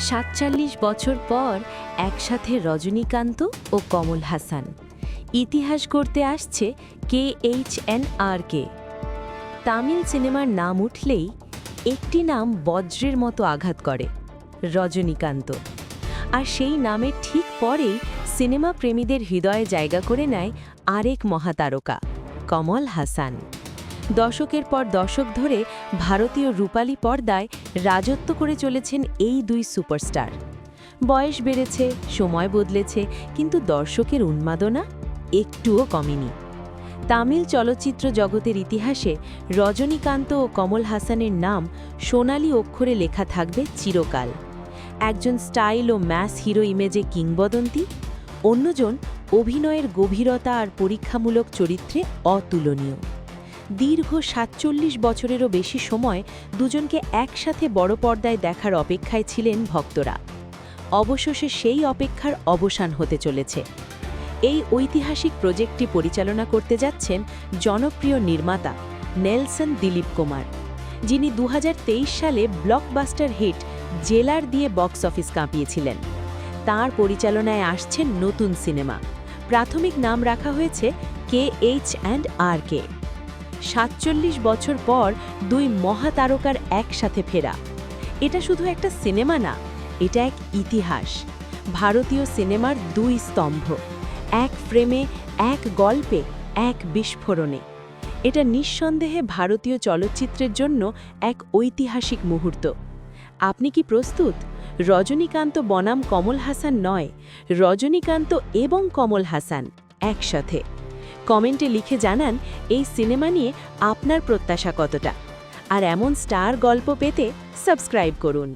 ৪৭ বছর পর একসাথে রজনীকান্ত ও কমল হাসান ইতিহাস গড়তে আসছে KHNR-কে। তামিল সিনেমার নাম উঠলেই একটি নাম বজ্রের মতো আঘাত করে, রজনীকান্ত। আর সেই নামের ঠিক পরেই সিনেমা প্রেমীদের হৃদয়ে জায়গা করে নেয় আরেক মহাতারকা, কমল হাসান। দশকের পর দশক ধরে ভারতীয় রূপালী পর্দায় রাজত্ব করে চলেছেন এই দুই সুপারস্টার। বয়স বেড়েছে, সময় বদলেছে, কিন্তু দর্শকের উন্মাদনা একটুও কমেনি। তামিল চলচ্চিত্র জগতের ইতিহাসে রজনীকান্ত ও কমল হাসানের নাম সোনালী অক্ষরে লেখা থাকবে চিরকাল। একজন স্টাইল ও ম্যাস হিরো ইমেজে কিংবদন্তি, অন্যজন অভিনয়ের গভীরতা আর পরীক্ষামূলক চরিত্রে অতুলনীয়। দীর্ঘ ৪৭ বছরেরও বেশি সময় দুজনকে একসাথে বড় পর্দায় দেখার অপেক্ষায় ছিলেন ভক্তরা। অবশেষে সেই অপেক্ষার অবসান হতে চলেছে। এই ঐতিহাসিক প্রজেক্টটি পরিচালনা করতে যাচ্ছেন জনপ্রিয় নির্মাতা নেলসন দিলীপ কুমার, যিনি ২০২৩ সালে ব্লকবাস্টার হিট জেলার দিয়ে বক্স অফিস কাঁপিয়েছিলেন। তাঁর পরিচালনায় আসছেন নতুন সিনেমা। প্রাথমিক নাম রাখা হয়েছে KHNR-কে। ৪৭ বছর পর দুই মহাতারকার একসাথে ফেরা। এটা শুধু একটা সিনেমা না, এটা এক ইতিহাস। ভারতীয় সিনেমার দুই স্তম্ভ, এক ফ্রেমে, এক গল্পে, এক বিস্ফোরণে। এটা নিঃসন্দেহে ভারতীয় চলচ্চিত্রের জন্য এক ঐতিহাসিক মুহূর্ত। আপনি কি প্রস্তুত? রজনীকান্ত বনাম কমল হাসান নয়, রজনীকান্ত এবং কমল হাসান একসাথে। কমেন্টে লিখে জানান এই সিনেমা নিয়ে আপনার প্রত্যাশা কতটা। আর এমন স্টার গল্প পেতে সাবস্ক্রাইব করুন।